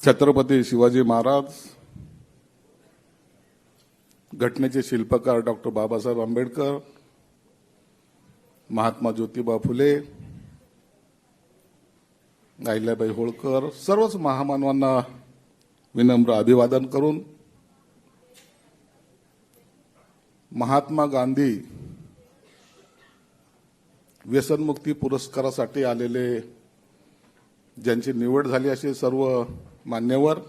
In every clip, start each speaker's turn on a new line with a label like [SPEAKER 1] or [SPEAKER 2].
[SPEAKER 1] छत्रपती शिवाजी महाराज, घटनेचे शिल्पकार डॉक्टर बाबासाहेब आंबेडकर, महात्मा ज्योतिबा फुले, अहिल्याबाई होळकर, सर्वच महामानवांना विनम्र अभिवादन करून महात्मा गांधी व्यसनमुक्ती पुरस्कारासाठी आलेले ज्यांची निवड झाली असे सर्व मान्यवर,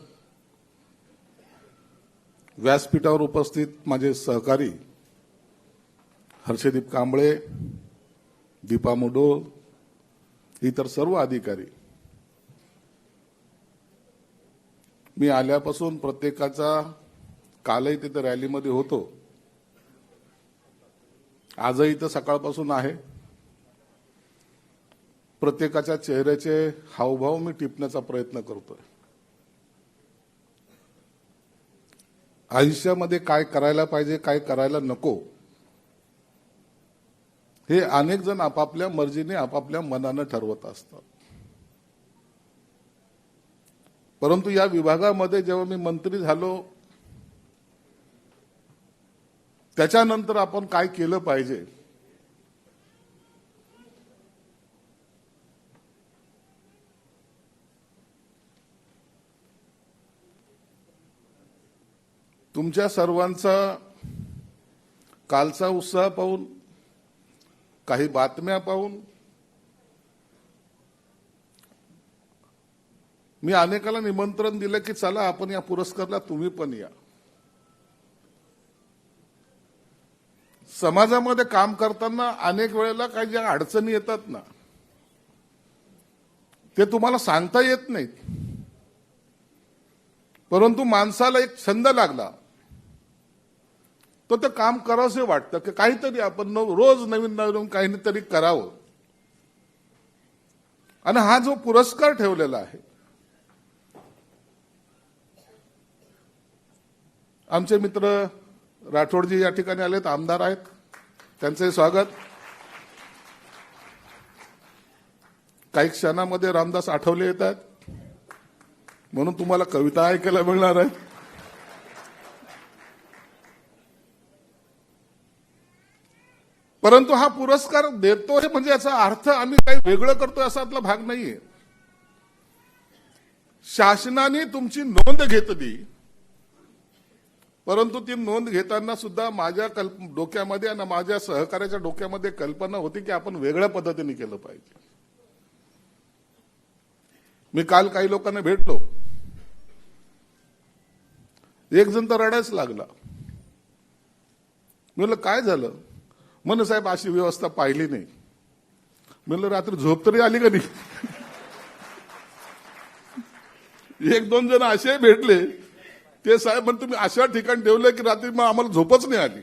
[SPEAKER 1] व्यासपीठावर उपस्थित माझे सहकारी हर्षदीप कांबळे, दीपा मुडोळ, इतर सर्व अधिकारी, मी आल्यापासून प्रत्येकाचा, कालही तिथे रॅलीमध्ये होतो, आजही इथं सकाळपासून आहे, प्रत्येकाच्या चेहऱ्याचे हावभाव मी टिपण्याचा प्रयत्न करतोय. आयुष्यामध्ये काय करायला पाहिजे, काय करायला नको, हे अनेक जण आपापल्या मर्जीने, आपापल्या मनानं ठरवत असतात. परंतु या विभागामध्ये जेव्हा मी मंत्री झालो, त्याच्यानंतर आपण काय केलं पाहिजे, तुमच्या सर्वांचा कालचा उत्साह पाहून, काही बातम्या पाहून मी अनेकाला निमंत्रण दिलं की चला आपण या पुरस्काराला तुम्ही पण या. समाजामध्ये काम करताना अनेक वेळेला काही ज्या अडचणी येतात ना, ते तुम्हाला सांगता येत नाहीत, परंतु माणसाला एक छंद लागला तो ते काम करावंसे वाटतं की काहीतरी आपण रोज नवीन नवीन काहीतरी करावं. आणि हा जो पुरस्कार ठेवलेला आहे, आमचे मित्र राठोडजी या ठिकाणी आलेत, आमदार आहेत, त्यांचे स्वागत. काही क्षणामध्ये रामदास आठवले येत आहेत, म्हणून तुम्हाला कविता ऐकायला मिळणार आहे. परंतु हा पुरस्कार देतो हे म्हणजे याचा अर्थ आम्ही काही वेगळं करतोय असा आपला भाग नाहीये. शासनाने तुमची नोंद घेतली, परंतु ती नोंद घेताना सुद्धा माझ्या डोक्यामध्ये आणि माझ्या सहकार्याच्या डोक्यामध्ये कल्पना होती की आपण वेगळ्या पद्धतीने केलं पाहिजे. मी काल काही लोकांना भेटलो, एक जण तर रडायच लागला. म्हणलं काय झालं? म्हणे साहेब अशी व्यवस्था पाहिली नाही. म्हणलं रात्री झोप तरी आली का नाही? एक दोन जण असे भेटले, ते साहेब म्हणून तुम्ही अशा ठिकाणी ठेवलं की रात्री मग आम्हाला झोपच नाही आली.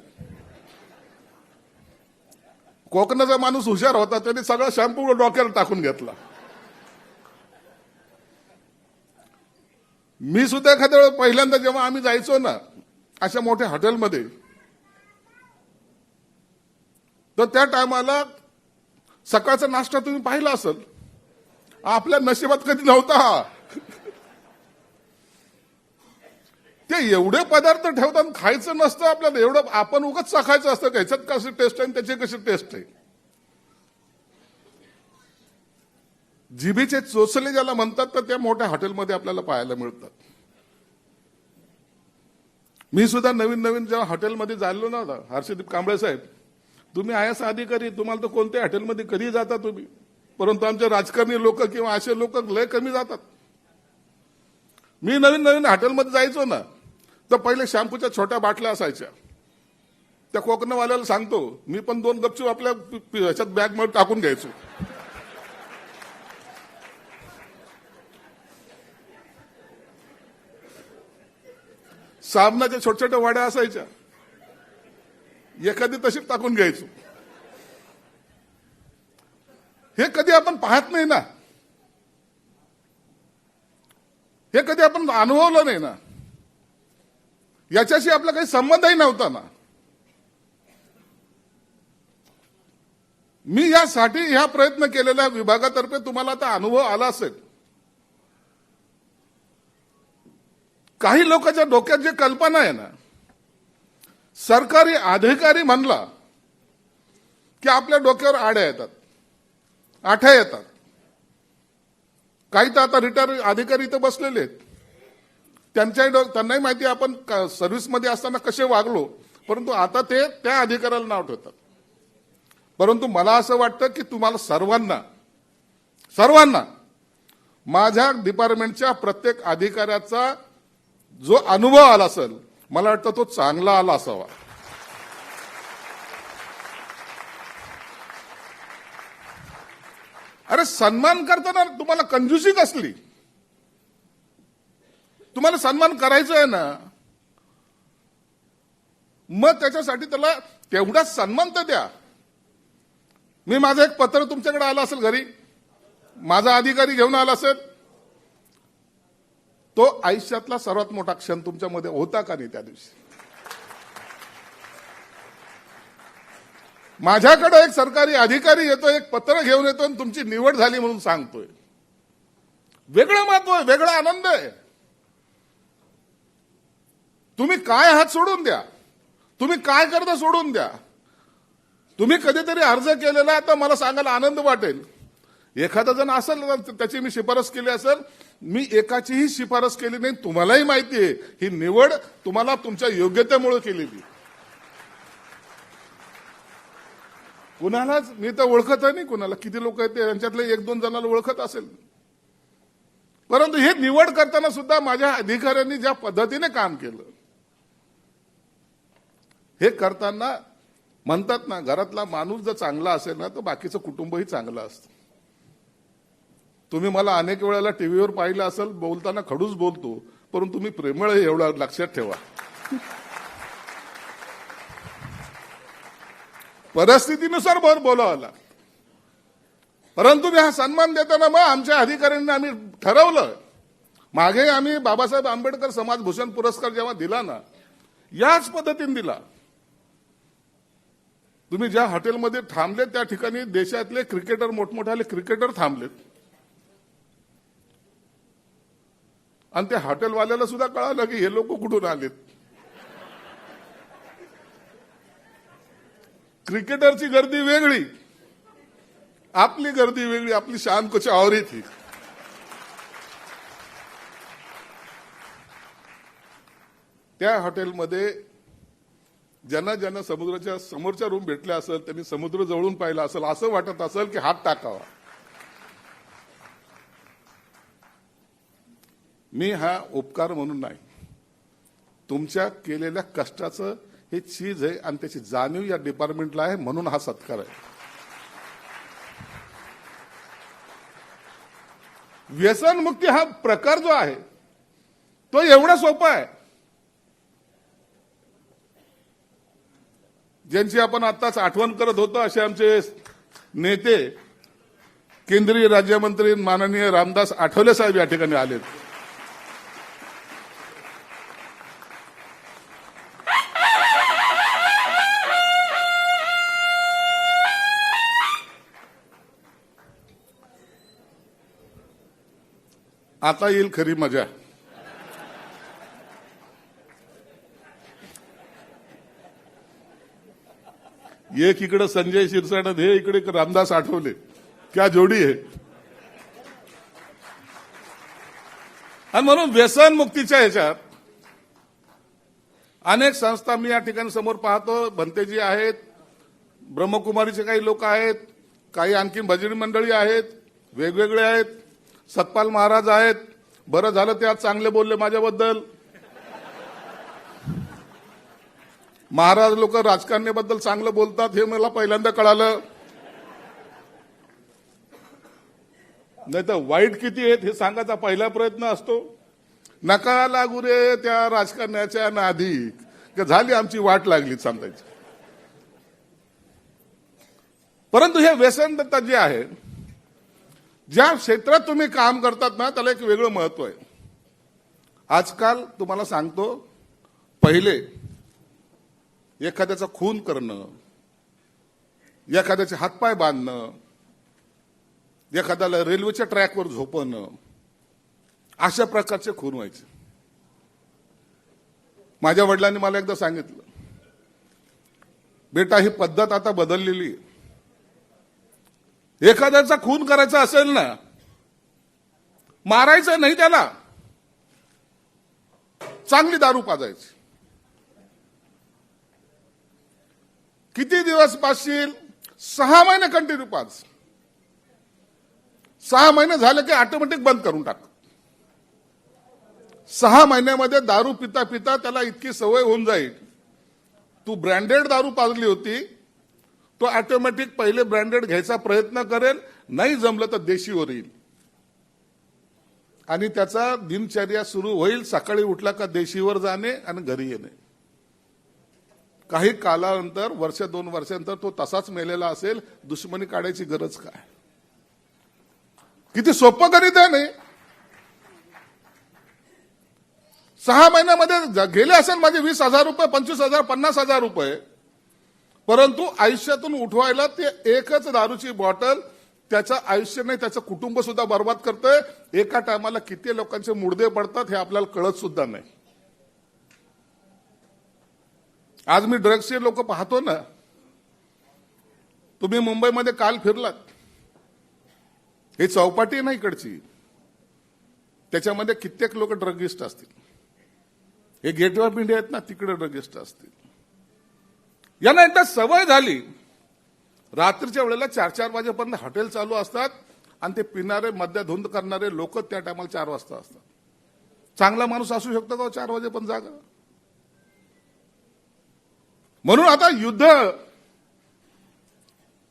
[SPEAKER 1] कोकणाचा माणूस हुशार होता, त्याने सगळा शॅम्पू डोक्याला टाकून घेतला. मी सुद्धा एखाद्या वेळेस पहिल्यांदा जेव्हा आम्ही जायचो ना अशा मोठ्या हॉटेलमध्ये, तर त्या टायमाला सकाळचा नाश्ता तुम्ही पाहिला असेल, आपल्या नशिबात कधी नव्हता हा. ते एवढे पदार्थ ठेवतात, खायचं नसतं आपल्याला, एवढं आपण उगाच चाखायचं असतं. ह्याच्यात कशी टेस्ट आहे त्याची कशी टेस्ट आहे. जिभेचे चोचले ज्याला म्हणतात, तर त्या मोठ्या हॉटेलमध्ये आपल्याला पाहायला मिळतात. मी सुद्धा नवीन नवीन जेव्हा हॉटेलमध्ये झालो ना, हर्षदीप कांबळे साहेब, तुम्ही आयएस अधिकारी, तुम्हाला तर कोणत्या हॉटेलमध्ये कधी जाता तुम्ही, परंतु आमचे राजकारणी लोक किंवा असे लोक लय कमी जातात. मी नवीन नवीन हॉटेलमध्ये जायचो ना, तर पहिले शॅम्पूच्या छोट्या बाटल्या असायच्या. त्या कोकणवाल्याला सांगतो, मी पण दोन गपचूप आपल्या ह्याच्यात बॅगमध्ये टाकून घ्यायचो. साबणाच्या छोट्या छोट्या वाड्या असायच्या, एखादी तशीच टाकून घ्यायचो. हे कधी आपण पाहत नाही ना, हे कधी आपण अनुभवलं नाही ना, याच्याशी आपला काही संबंधही नव्हता ना. मी यासाठी ह्या प्रयत्न केलेल्या विभागातर्फे तुम्हाला आता अनुभव आला असेल. काही लोकांच्या डोक्यात जे कल्पना आहे ना, सरकारी अधिकारी म्हणला की आपल्या डोक्यावर आड्या येतात, आठ्या येतात. काही तर आता रिटायर अधिकारी इथं बसलेले आहेत, त्यांनाही माहिती आपण सर्व्हिसमध्ये असताना कसे वागलो, परंतु आता ते त्या अधिकाऱ्याला नाव ठेवतात. परंतु मला असं वाटतं की तुम्हाला सर्वांना माझ्या डिपार्टमेंटच्या प्रत्येक अधिकाऱ्याचा जो अनुभव आला असेल, मला वाटतं तो चांगला आला असावा. अरे सन्मान करताना तुम्हाला कंजूसी कसली? तुम्हाला सन्मान करायचा आहे ना, मग त्याच्यासाठी त्याला तेवढाच सन्मान तर द्या. मी माझं एक पत्र तुमच्याकडे आलं असेल घरी, माझा अधिकारी घेऊन आला असेल, तो आयुष्यातला सर्वात मोठा क्षण तुमच्यामध्ये होता का नाही त्या दिवशी? माझ्याकडे एक सरकारी अधिकारी येतो, एक पत्र घेऊन येतो आणि तुमची निवड झाली म्हणून सांगतोय. वेगळं महत्व आहे, वेगळा आनंद आहे. तुम्ही काय आहात सोडून द्या, तुम्ही काय करता सोडून द्या. तुम्ही कधीतरी अर्ज केलेला तर मला सांगायला आनंद वाटेल. एखादा जण असेल त्याची मी शिफारस केली असेल, मी एकाचीही शिफारस केली नाही. तुम्हालाही माहिती आहे ही निवड तुम्हाला तुमच्या योग्यतेमुळे केलेली. कुणालाच मी तर ओळखत नाही, कुणाला किती लोक आहेत त्यांच्यातले एक दोन जणांना ओळखत असेल. परंतु हे निवड करताना सुद्धा माझ्या अधिकाऱ्यांनी ज्या पद्धतीने काम केलं, हे करताना म्हणतात ना, घरातला माणूस जर चांगला असेल ना तर बाकीचं कुटुंबही चांगलं असतं. तुम्ही मला अनेक वेळेला टीव्हीवर पाहिलं असेल, बोलताना खडूस बोलतो, परंतु मी प्रेमळ आहे एवढं लक्षात ठेवा. परिस्थितीनुसार बोलावं लागतं. परंतु मी हा सन्मान देताना मग आमच्या अधिकाऱ्यांनी आम्ही ठरवलं, मागे आम्ही बाबासाहेब आंबेडकर समाज भूषण पुरस्कार जेव्हा दिला ना, याच पद्धतीने दिला. तुम्ही ज्या हॉटेलमध्ये थांबले त्या ठिकाणी देशातले क्रिकेटर, मोठमोठाले क्रिकेटर थांबलेत, आणि त्या हॉटेलवाल्याला सुद्धा कळालं की हे लोक कुठून आलेत. क्रिकेटरची गर्दी वेगळी, आपली गर्दी वेगळी, आपली शान कुछ और ही थी. त्या हॉटेलमध्ये ज्यांना समुद्राच्या समोरच्या रूम भेटल्या असेल, त्यांनी समुद्र जवळून पाहिला असेल, असं वाटत असेल की हात टाकावा. मी हा उपकार म्हणून नाही, तुमच्या केलेल्या कष्टाचं हे चीज आहे आणि त्याची जाणीव या डिपार्टमेंटला आहे, म्हणून हा सत्कार आहे. व्यसनमुक्ती हा प्रकार जो आहे तो एवढा सोपा आहे. ज्यांची आपण आत्ताच आठवण करत होतो असे आमचे नेते, केंद्रीय राज्यमंत्री माननीय रामदास आठवले साहेब या ठिकाणी आलेत. आता येईल खरी मजा. एक इकडे संजय शिरसाट, हे इकडे रामदास आठवले, क्या जोडी आहे. आणि म्हणून व्यसन मुक्तीच्या ह्याच्यात अनेक संस्था मी या ठिकाणी समोर पाहतो, भंतेजी आहेत, ब्रह्मकुमारीचे काही लोक आहेत, काही आणखी भजनी मंडळी आहेत, वेगवेगळे आहेत, सतपाल महाराज आहेत. बरं झालं ते आज चांगले बोलले माझ्याबद्दल. महाराज लोक राजकारणाबद्दल चांगलं बोलतात हे मला पहिल्यांदा कळालं. नाही तर वाईट किती आहेत हे सांगायचा पहिला प्रयत्न असतो. नका लागू रे त्या राजकारण्याच्या नादी, झाली आमची वाट लागली समजायची. परंतु हे व्यसनता जे आहे, ज्या क्षेत्रात तुम्ही काम करतात ना, त्याला एक वेगळं महत्व आहे. आजकाल तुम्हाला सांगतो, पहिले एखाद्याचा खून करणं, एखाद्याचे हातपाय बांधणं, एखाद्याला रेल्वेच्या ट्रॅकवर झोपवणं, अशा प्रकारचे खून व्हायचे. माझ्या वडिलांनी मला एकदा सांगितलं, बेटा ही पद्धत आता बदललेली आहे. एखाद्याचा खून करायचा असेल ना, मारायचं नाही त्याला, चांगली दारू पाजायची. किती दिवस पाजशील? 6 महिने कंटिन्यू पाज. 6 महिने झाले की ऑटोमॅटिक बंद करून टाक. 6 महिन्यामध्ये दारू पिता पिता त्याला इतकी सवय होऊन जाईल. तू ब्रँडेड दारू पाजली होती, तो ऑटोमॅटिक पहिले ब्रँडेड घ्यायचा प्रयत्न करेल, नाही जमलं तर देशीवर येईल. आणि त्याचा दिनचर्या सुरू होईल, सकाळी उठला का देशीवर जाणे आणि घरी येणे. काही कालानंतर, 1-2 वर्षांतर तो तसाच मेलेला असेल. दुश्मनी काढायची गरज काय? किती सोपं करीत आहे नाही. 6 महिन्यामध्ये गेले असेल माझे 20,000 रुपये, 25,000, 50,000 रुपये. परंतु आयुष्यातून उठवायला ते एकच दारूची बॉटल त्याचं आयुष्य नाही, त्याचं कुटुंब सुद्धा बर्बाद करतंय. एका टायमाला किती लोकांचे मुर्दे पडतात हे आपल्याला कळत सुद्धा नाही. आज मी ड्रग्सचे लोक पाहतो ना. तुम्ही मुंबईमध्ये काल फिरलात, ही चौपाटी नाही इकडची, त्याच्यामध्ये कित्येक लोक ड्रगिस्ट असतील. हे गेटवे ऑफ इंडिया आहेत ना, तिकडे ड्रगिस्ट असतील. यांना एकदा सवय झाली, रात्रीच्या वेळेला 4-4 वाजेपर्यंत हॉटेल चालू असतात आणि ते पिणारे, मद्यधुंद करणारे लोक त्या टायमाला 4 वाजता असतात. चांगला माणूस असू शकतो का 4 वाजेपर्यंत जागा? म्हणून आता युद्ध,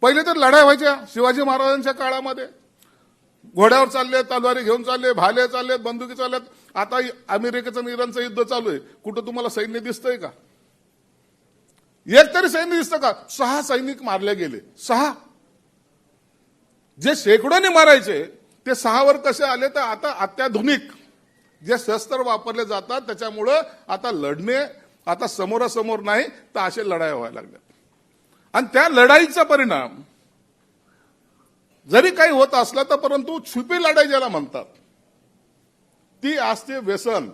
[SPEAKER 1] पहिले तर लढाई व्हायच्या शिवाजी महाराजांच्या काळामध्ये. घोड्यावर चालले, तलवारी घेऊन चालले, भाले चाललेत, बंदुकी चाललेत. आता अमेरिकेचं आणि इराणचं युद्ध चालू आहे. कुठं तुम्हाला सैन्य दिसतंय का? एक तरी सैन्य दिसतं का? 6 सैनिक मारले गेले. 6. जे शेकडोने मारायचे ते 6वर कसे आले? तर आता अत्याधुनिक जे शस्त्र वापरले जातात त्याच्यामुळं आता लढणे आता समोरासमोर नाही तर असे लढाई व्हायला लागल्या. आणि त्या लढाईचा परिणाम जरी काही होत असला तर परंतु छुपी लढाई ज्याला म्हणतात ती असते व्यसन.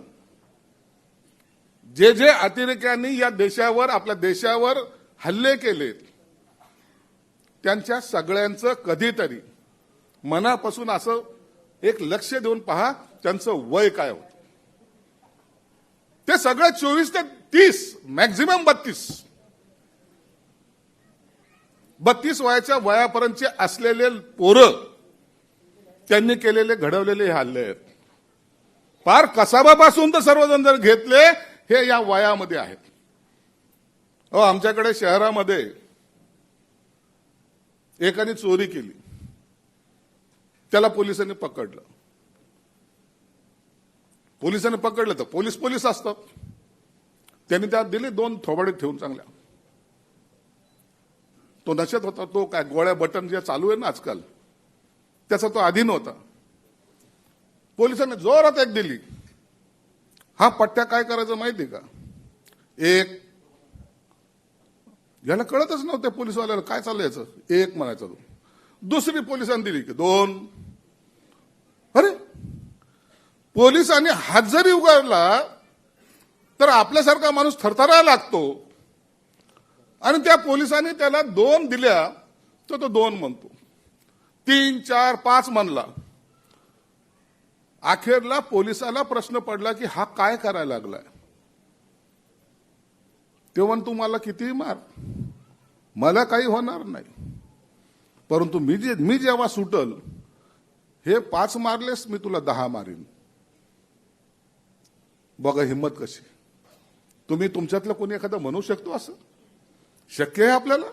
[SPEAKER 1] जे जे अतिरेक्यांनी या देशावर, आपल्या देशावर हल्ले केले, त्यांच्या सगळ्यांचं कधीतरी मनापासून असं एक लक्ष देऊन पहा, त्यांचं वय काय होतं. ते सगळे 24 ते 30, मॅक्झिमम 32 वयाच्या वयापर्यंतचे असलेले पोरं त्यांनी केलेले, घडवलेले हे हल्ले आहेत. फार कसाबापासून तर सर्वजण जर घेतले हे या वयामध्ये आहेत. आमच्याकडे शहरामध्ये एकाने चोरी केली, त्याला पोलिसांनी पकडलं. पोलिसांनी पकडलं तर पोलीस असतात. त्यांनी त्यात दिले 2 थोबाडे ठेवून चांगल्या. तो नशेत होता. तो काय गोळ्या बटन जे चालू आहे ना आजकाल, त्याचा तो अधीन होता. पोलिसांनी जोरात एक दिली. हा पट्ट्या काय करायचं माहिती का? एक, याला कळतच नव्हतं पोलिसवाल्याला काय चाललं याचं. एक म्हणायचं तो. दुसरी पोलिसांनी दिली की 2. अरे, पोलिसांनी हात जरी उगारला तर आपल्यासारखा माणूस थरथरायला लागतो. आणि त्या पोलिसांनी त्याला 2 दिल्या तर तो 2 म्हणतो. 3, 4, 5 म्हणला. अखेरला पोलिसाला प्रश्न पडला की हा काय करायला लागलाय. ते म्हण, तू मला कितीही मार, मला काही होणार नाही, परंतु मी जेव्हा सुटल, हे 5 मारलेस मी तुला 10 मारीन. बघा हिम्मत कशी. तुम्ही तुमच्यातलं कोणी एखादं म्हणू शकतो असं? शक्य आहे आपल्याला?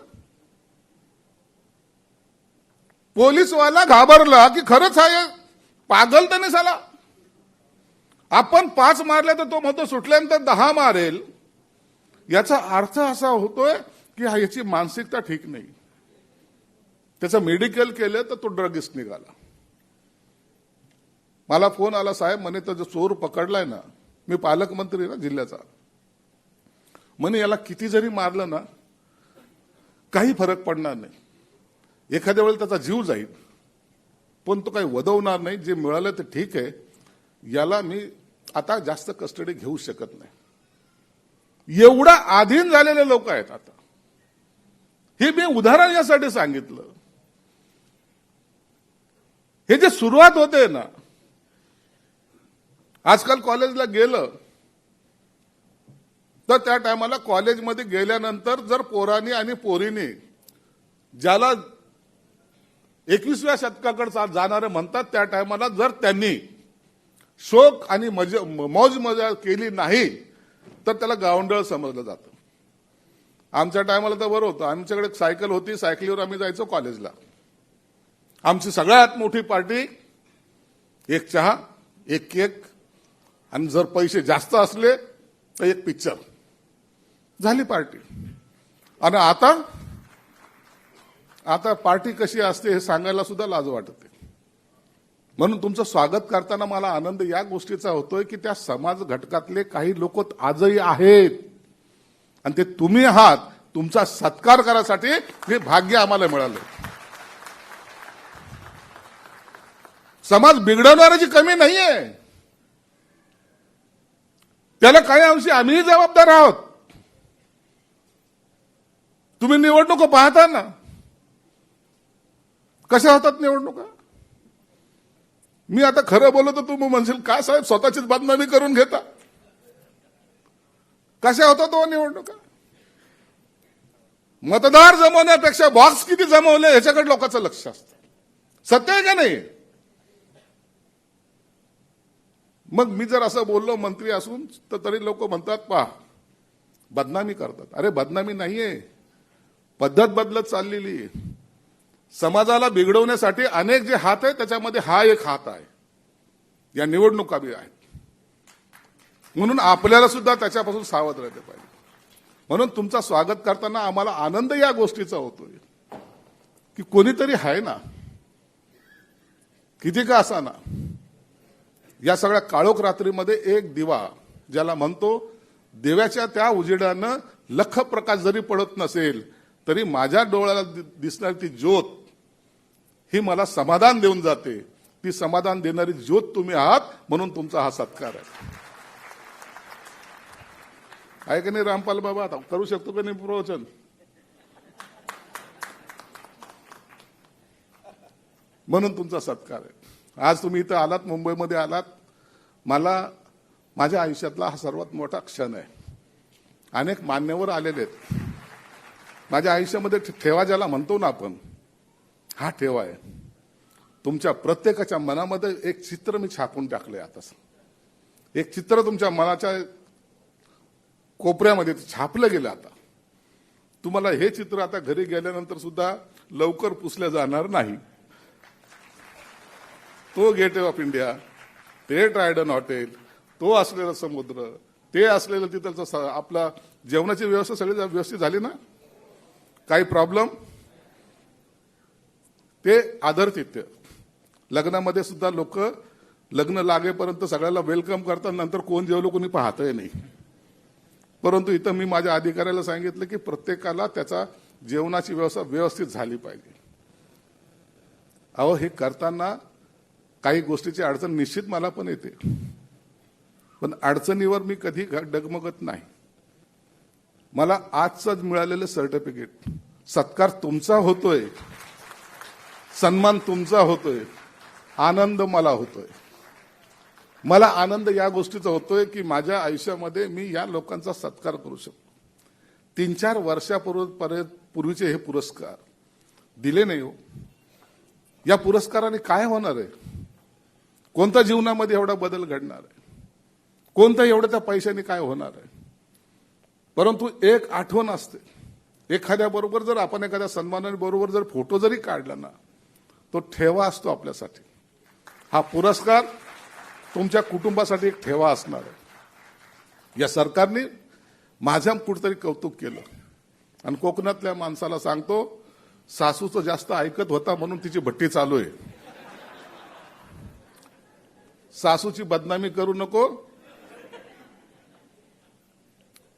[SPEAKER 1] पोलीसवाला घाबरला की खरंच आहे पागल तर नाही झाला. आपण 5 मारले तर तो म्हणतो सुटल्यानंतर 10 मारेल. याचा अर्थ असा होतोय की याची मानसिकता ठीक नाही. त्याचं मेडिकल केलं तर तो ड्रगिस्ट निघाला. मला फोन आला, साहेब म्हणे तो जो चोर पकडलाय ना, मी पालकमंत्री ना जिल्ह्याचा, म्हणे याला किती जरी मारलं ना काही फरक पडणार नाही. एखाद्या वेळेला त्याचा जीव जाईल पण तो काही वदवणार नाही. जे मिळालं ते ठीक आहे, याला मी आता जास्त कस्टडी घेऊ शकत नाही. एवढा अधीन झालेले लोक आहेत आता. हे मी उदाहरण यासाठी सांगितलं. हे जे सुरुवात होते ना, आजकाल कॉलेजला गेलं तर त्या टायमाला कॉलेजमध्ये गेल्यानंतर जर पोरांनी आणि पोरींनी ज्याला 21व्या शतकाकडे जाणारे म्हणतात त्या टायमाला जर त्यांनी शोक आणि मौज मजा केली नाही तर त्याला गावंढळ समजलं जातं. आमच्या टायमाला तर बरं होतं. आमच्याकडे सायकल होती, सायकलीवर आम्ही जायचो कॉलेजला. आमची सगळ्यात मोठी पार्टी एक चहा, एक केक, आणि जर पैसे जास्त असले तर एक पिक्चर. झाली पार्टी. आणि आता पार्टी कशी असते हे सांगायला सुद्धा लाज वाटते. म्हणून तुमचं स्वागत करताना मला आनंद या गोष्टीचा होतोय की त्या समाज घटकातले काही लोक आजही आहेत आणि ते तुम्ही आहात. तुमचा सत्कार करायसाठी हे भाग्य आम्हाला मिळालं. समाज बिघडवणाऱ्याची कमी नाहीये, त्याला काही अंशी आम्हीही जबाबदार आहोत. तुम्ही निवडणुका पाहता ना, कशा होतात निवडणुका. मी आता खरं बोललो तर तुम्ही म्हणशील का साहेब स्वतःचीच बदनामी करून घेता. कशा होतात तो निवडणुका. मतदार जमवण्यापेक्षा बॉक्स किती जमवले ह्याच्याकडे लोकांचं लक्ष असतं. सत्य आहे का नाही. मग मी जर असं बोललो मंत्री असून तर तरी लोक म्हणतात पहा बदनामी करतात. अरे बदनामी नाहीये, पद्धत बदलत चाललेली आहे. समाजाला बिघडवण्यासाठी अनेक जे हात आहेत त्याच्यामध्ये हा एक हात आहे. या निवडणुका बी आहेत. म्हणून आपल्याला सुद्धा त्याच्यापासून सावध राहते पाहिजे. म्हणून तुमचं स्वागत करताना आम्हाला आनंद या गोष्टीचा होतोय की कोणीतरी आहे ना, किती का असा ना, या सगळ्या काळोख रात्रीमध्ये एक दिवा ज्याला म्हणतो, देवाच्या त्या उजेडानं लख प्रकाश जरी पडत नसेल तरी माझ्या डोळ्याला दिसणारी ती ज्योत ही मला समाधान देऊन जाते. ती समाधान देणारी ज्योत तुम्ही आहात, म्हणून तुमचा हा सत्कार आहे की नाही. रामपाल बाबा आता करू शकतो का नाही प्रवचन. म्हणून तुमचा सत्कार आहे. आज तुम्ही इथं आलात, मुंबईमध्ये आलात. मला माझ्या आयुष्यातला हा सर्वात मोठा क्षण आहे. अनेक मान्यवर आलेले आहेत. माझ्या आयुष्यामध्ये ठेवा ज्याला म्हणतो ना आपण, हा ठेवा आहे. तुमच्या प्रत्येकाच्या मनामध्ये एक चित्र मी छापून टाकलंय. आता एक चित्र तुमच्या मनाच्या कोपऱ्यामध्ये छापलं गेलं. आता तुम्हाला हे चित्र आता घरी गेल्यानंतर सुद्धा लवकर पुसलं जाणार नाही. तो गेटवे ऑफ इंडिया, ते ट्रायडन हॉटेल, तो असलेला समुद्र, ते असलेलं तिथलं आपला जेवणाची व्यवस्था सगळी व्यवस्थित झाली ना, काही प्रॉब्लेम, ते आदरातिथ्य. लग्नामध्ये सुद्धा लोक लग्न लागेपर्यंत सगळ्याला वेलकम करतात, नंतर कोण जेवलं कोणी पाहतही नाही. परंतु इथं मी माझ्या अधिकाऱ्याला सांगितलं की प्रत्येकाला त्याचा जेवणाची व्यवस्था व्यवस्थित झाली पाहिजे. अहो हे करताना काही गोष्टीची अडचण निश्चित मला पण येते, पण अडचणीवर मी कधी डगमगत नाही. मला आजच मिळालेलं सर्टिफिकेट, सत्कार तुमचा होतोय, सन्मान तुमचा होतोय, आनंद मला होतोय. मला आनंद या गोष्टीचा होतोय की माझ्या आयुष्यामध्ये मी या लोकांचा सत्कार करू शकतो. 3-4 वर्षापूर्वीचे हे पुरस्कार दिले नाही हो. या पुरस्काराने काय होणार आहे. कोणत्या जीवनामध्ये एवढा बदल घडणार आहे. कोणत्या एवढ्या त्या पैशाने काय होणार आहे. परंतु एक आठवण असते. एखाद्या बरोबर जर आपण एखाद्या सन्मानाने बरोबर जर फोटो जरी काढला ना, तो ठेवा असतो आपल्यासाठी. हा पुरस्कार तुमच्या कुटुंबासाठी एक ठेवा असणार आहे. या सरकारने माझ्या कुठतरी कौतुक केलं. आणि कोकणातल्या माणसाला सांगतो, सासूचं जास्त ऐकत होता म्हणून तिची भट्टी चालू आहे. सासूची बदनामी करू नको.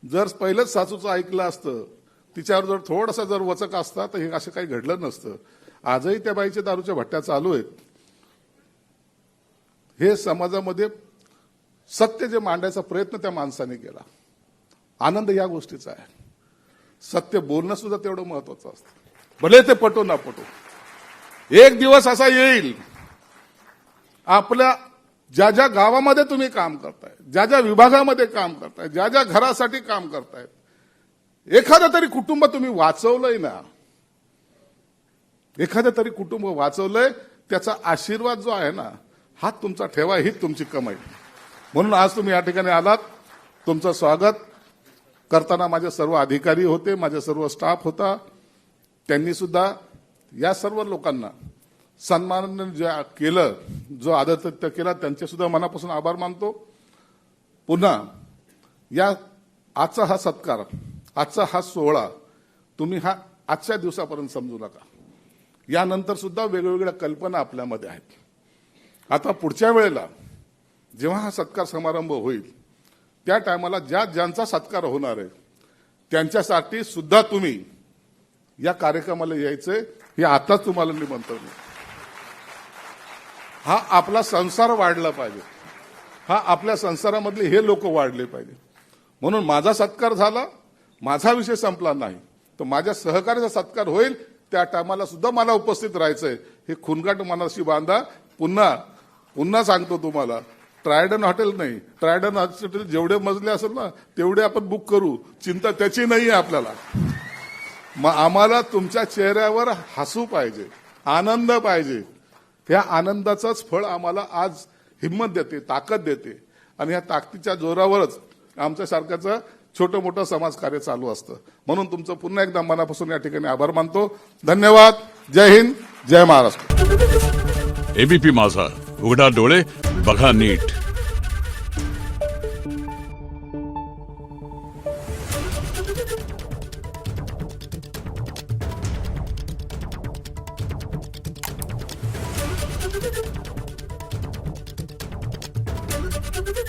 [SPEAKER 1] जर पहिलंच सासूचं ऐकलं असतं, तिच्यावर जर थोडासा जर वचक असता तर हे असं काही घडलं नसतं. आजही त्या बाईच्या दारूच्या भट्ट्या चालू आहेत. हे समाजामध्ये सत्य जे मांडायचा प्रयत्न त्या माणसाने केला. आनंद या गोष्टीचा आहे. सत्य बोलणं सुद्धा तेवढं महत्वाचं असतं, भले ते पटो ना पटो. एक दिवस असा येईल, आपल्या ज्या ज्या गावामध्ये तुम्ही काम करताय, ज्या ज्या विभागामध्ये काम करताय, ज्या ज्या घरासाठी काम करताय, एखादं तरी कुटुंब तुम्ही वाचवलंय ना, एखादं तरी कुटुंब वाचवलंय, त्याचा आशीर्वाद जो आहे ना, हात तुमचा ठेवा, हीच तुमची कमाई. म्हणून आज तुम्ही या ठिकाणी आलात. तुमचं स्वागत करताना माझे सर्व अधिकारी होते, माझे सर्व स्टाफ होता, त्यांनी सुद्धा या सर्व लोकांना सन्मानाने जे केलं, जो आदरातिथ्य केला, त्यांचे सुद्धा मनापासून आभार मानतो. पुन्हा या आजचा हा सत्कार, आजचा हा सोहळा तुम्ही हा आजच्या दिवसापर्यंत समजू नका. यानंतर सुद्धा वेगवेगळ्या कल्पना आपल्यामध्ये आहेत. आता पुढच्या वेळेला जेव्हा हा सत्कार समारंभ होईल, त्या टायमाला ज्यांचा सत्कार होणार आहे त्यांच्यासाठी सुद्धा तुम्ही या कार्यक्रमाला यायचंय, हे आताच तुम्हाला निमंत्रण आहे. हा आपला संसार वाढला पाहिजे, हा आपल्या संसारामधले हे लोक वाढले पाहिजे. म्हणून माझा सत्कार झाला, माझा विषय संपला नाही, तर माझ्या सहकार्याचा सत्कार होईल, त्या टायमाला सुद्धा मला उपस्थित राहायचंय. हे खुणगाट मनाशी बांधा. पुन्हा सांगतो तुम्हाला, ट्रायडन हॉटेल नाही, ट्रायडन हॉटेल जेवढे मजले असेल ना तेवढे आपण बुक करू, चिंता त्याची नाही आहे आपल्याला. मग आम्हाला तुमच्या चेहऱ्यावर हसू पाहिजे, आनंद पाहिजे. ह्या आनंदाचंच फळ आम्हाला आज हिंमत देते, ताकद देते. आणि ह्या ताकदीच्या जोरावरच आमच्यासारख्याचं छोटं मोठं समाजकार्य चालू असतं. म्हणून तुमचं पुन्हा एकदा मनापासून या ठिकाणी आभार मानतो. धन्यवाद. जय हिंद, जय महाराष्ट्र.
[SPEAKER 2] एबीपी माझा, उघडा डोळे बघा नीट.